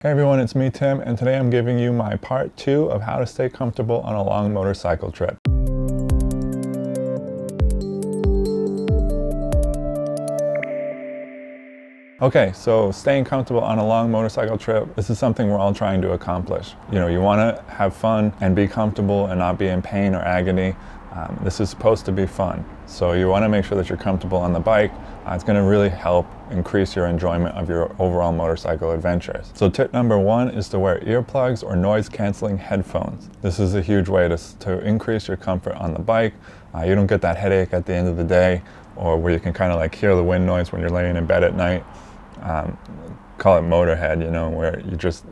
Hey everyone, it's me Tim, and today I'm giving you my part 2 of how to stay comfortable on a long motorcycle trip. Okay, so staying comfortable on a long motorcycle trip, this is something we're all trying to accomplish. You want to have fun and be comfortable and not be in pain or agony. This is supposed to be fun. So you want to make sure that you're comfortable on the bike. It's going to really help increase your enjoyment of your overall motorcycle adventures. So tip number 1 is to wear earplugs or noise canceling headphones. This is a huge way to increase your comfort on the bike. You don't get that headache at the end of the day, or where you can kind of like hear the wind noise when you're laying in bed at night. Call it motorhead, where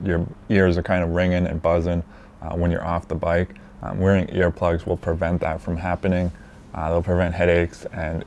your ears are kind of ringing and buzzing when you're off the bike. Wearing earplugs will prevent that from happening. They'll prevent headaches, and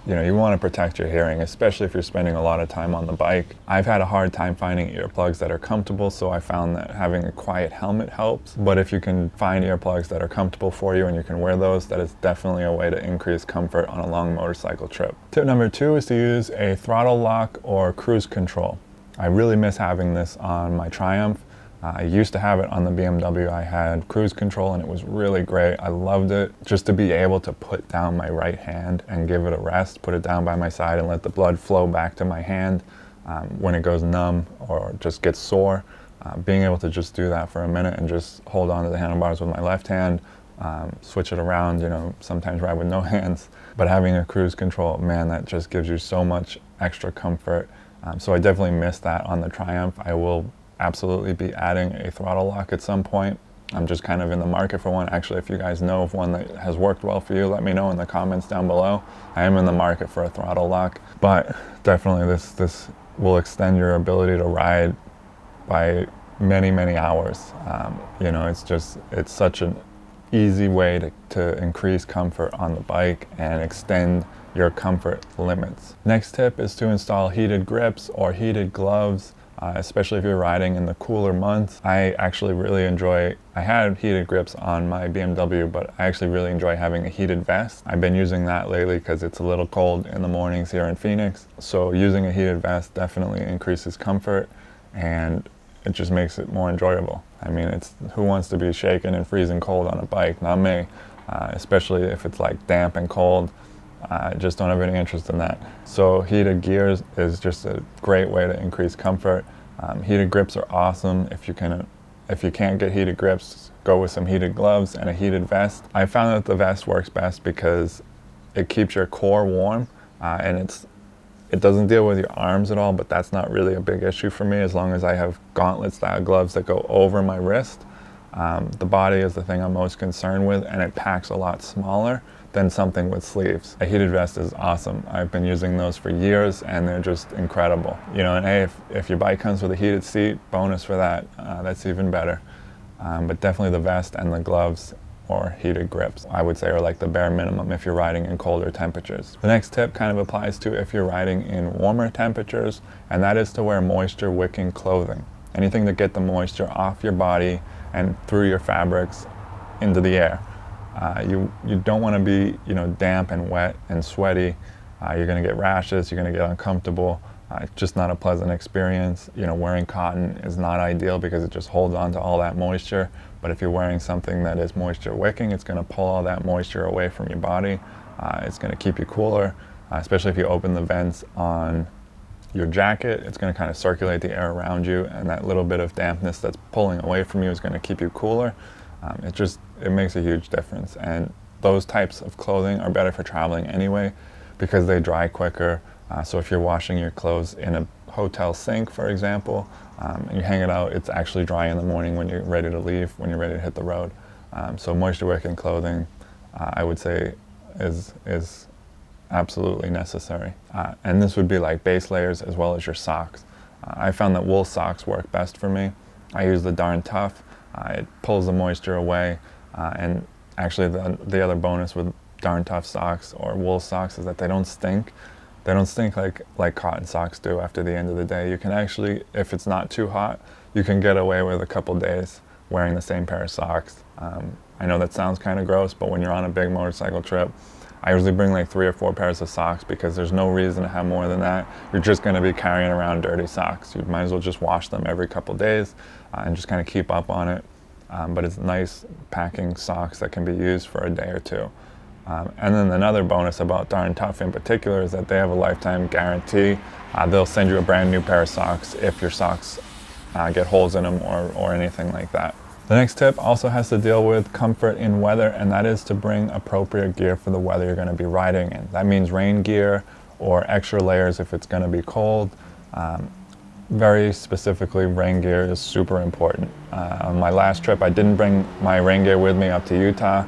you want to protect your hearing, especially if you're spending a lot of time on the bike. I've had a hard time finding earplugs that are comfortable, so I found that having a quiet helmet helps. But if you can find earplugs that are comfortable for you and you can wear those, that is definitely a way to increase comfort on a long motorcycle trip. Tip number 2 is to use a throttle lock or cruise control. I really miss having this on my Triumph. I used to have it on the BMW. I had cruise control and it was really great. I loved it. Just to be able to put down my right hand and give it a rest, put it down by my side and let the blood flow back to my hand when it goes numb or just gets sore. Being able to just do that for a minute and just hold on to the handlebars with my left hand, switch it around, sometimes ride with no hands. But having a cruise control, man, that just gives you so much extra comfort. So I definitely miss that on the Triumph. I will absolutely be adding a throttle lock at some point. I'm just kind of in the market for one. Actually, if you guys know of one that has worked well for you, let me know in the comments down below. I am in the market for a throttle lock, but definitely this will extend your ability to ride by many hours. It's such an easy way to increase comfort on the bike and extend your comfort limits. Next tip is to install heated grips or heated gloves. Especially if you're riding in the cooler months. I had heated grips on my BMW, but I actually really enjoy having a heated vest. I've been using that lately because it's a little cold in the mornings here in Phoenix. So using a heated vest definitely increases comfort and it just makes it more enjoyable. I mean, who wants to be shaken and freezing cold on a bike? Not me, especially if it's like damp and cold. I just don't have any interest in that. So heated gears is just a great way to increase comfort. Heated grips are awesome. If you can't get heated grips, go with some heated gloves and a heated vest. I found that the vest works best because it keeps your core warm and it doesn't deal with your arms at all, but that's not really a big issue for me as long as I have gauntlet style gloves that go over my wrist. The body is the thing I'm most concerned with, and it packs a lot smaller than something with sleeves. A heated vest is awesome. I've been using those for years and they're just incredible. And hey, if your bike comes with a heated seat, bonus for that. That's even better. But definitely the vest and the gloves or heated grips, I would say, are like the bare minimum if you're riding in colder temperatures. The next tip kind of applies to if you're riding in warmer temperatures, and that is to wear moisture wicking clothing. Anything to get the moisture off your body and through your fabrics into the air. You don't want to be damp and wet and sweaty. You're going to get rashes, you're going to get uncomfortable. It's just not a pleasant experience. Wearing cotton is not ideal because it just holds on to all that moisture. But if you're wearing something that is moisture wicking, it's going to pull all that moisture away from your body. It's going to keep you cooler, especially if you open the vents on your jacket. It's going to kind of circulate the air around you, and that little bit of dampness that's pulling away from you is going to keep you cooler. It makes a huge difference, and those types of clothing are better for traveling anyway because they dry quicker. So if you're washing your clothes in a hotel sink, for example, and you hang it out, it's actually dry in the morning when you're ready to leave, when you're ready to hit the road. So moisture wicking clothing, I would say, is absolutely necessary. And this would be like base layers as well as your socks. I found that wool socks work best for me. I use the Darn Tough. It pulls the moisture away, and actually the other bonus with Darn Tough socks or wool socks is that they don't stink. They don't stink like cotton socks do after the end of the day. You can actually, if it's not too hot, you can get away with a couple days wearing the same pair of socks. I know that sounds kind of gross, but when you're on a big motorcycle trip, I usually bring like 3 or 4 pairs of socks because there's no reason to have more than that. You're just going to be carrying around dirty socks. You might as well just wash them every couple days and just kind of keep up on it. But it's nice packing socks that can be used for a day or two. And then another bonus about Darn Tough in particular is that they have a lifetime guarantee. They'll send you a brand new pair of socks if your socks get holes in them or anything like that. The next tip also has to deal with comfort in weather, and that is to bring appropriate gear for the weather you're going to be riding in. That means rain gear or extra layers if it's going to be cold. Very specifically, rain gear is super important. On my last trip, I didn't bring my rain gear with me up to Utah,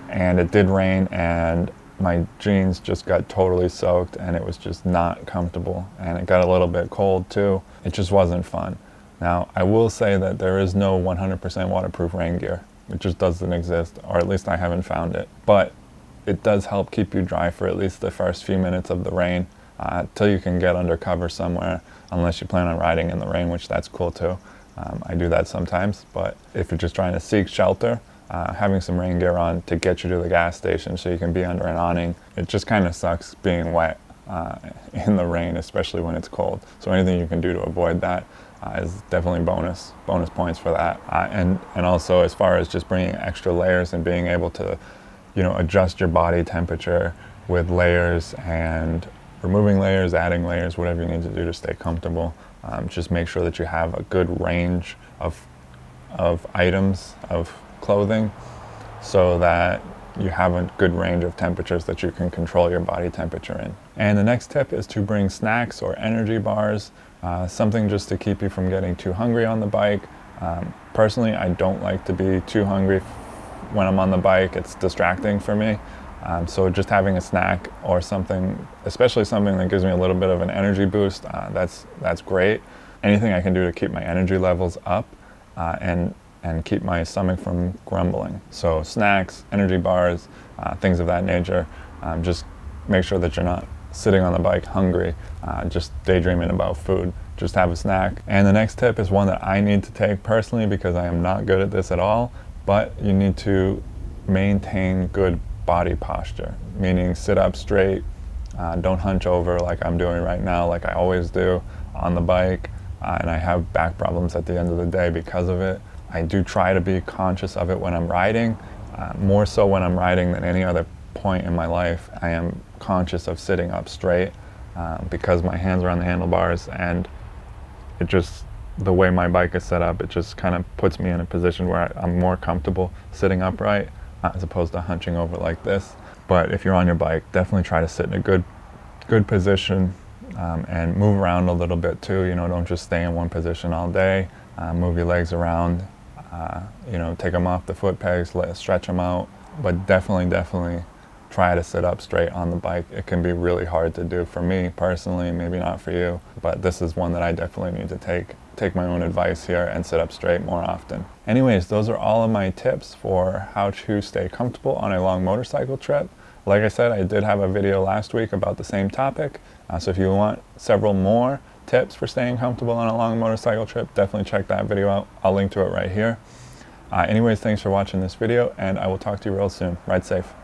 and it did rain, and my jeans just got totally soaked, and it was just not comfortable, and it got a little bit cold too. It just wasn't fun. Now, I will say that there is no 100% waterproof rain gear. It just doesn't exist, or at least I haven't found it. But it does help keep you dry for at least the first few minutes of the rain, till you can get under cover somewhere, unless you plan on riding in the rain, which that's cool too. I do that sometimes, but if you're just trying to seek shelter, having some rain gear on to get you to the gas station so you can be under an awning, it just kind of sucks being wet in the rain, especially when it's cold. So anything you can do to avoid that is definitely bonus points for that. And also, as far as just bringing extra layers and being able to, adjust your body temperature with layers and removing layers, adding layers, whatever you need to do to stay comfortable. Just make sure that you have a good range of items, of clothing, so that you have a good range of temperatures that you can control your body temperature in. And the next tip is to bring snacks or energy bars, something just to keep you from getting too hungry on the bike. Personally, I don't like to be too hungry when I'm on the bike. It's distracting for me. So just having a snack or something, especially something that gives me a little bit of an energy boost, that's great. Anything I can do to keep my energy levels up and keep my stomach from grumbling. So snacks, energy bars, things of that nature. Just make sure that you're not sitting on the bike hungry, just daydreaming about food. Just have a snack. And the next tip is one that I need to take personally because I am not good at this at all, but you need to maintain good body posture, meaning sit up straight, don't hunch over like I'm doing right now, like I always do on the bike, and I have back problems at the end of the day because of it. I do try to be conscious of it when I'm riding, more so when I'm riding than any other point in my life. I am conscious of sitting up straight because my hands are on the handlebars, and it just, the way my bike is set up, it just kind of puts me in a position where I'm more comfortable sitting upright as opposed to hunching over like this. But if you're on your bike, definitely try to sit in a good position and move around a little bit too. Don't just stay in one position all day. Move your legs around, take them off the foot pegs, stretch them out, but definitely try to sit up straight on the bike. It can be really hard to do for me personally, maybe not for you, but this is one that I definitely need to take my own advice here and sit up straight more often. Anyways, those are all of my tips for how to stay comfortable on a long motorcycle trip. Like I said, I did have a video last week about the same topic, so if you want several more tips for staying comfortable on a long motorcycle trip, definitely check that video out. I'll link to it right here. Anyways, thanks for watching this video, and I will talk to you real soon. Ride safe.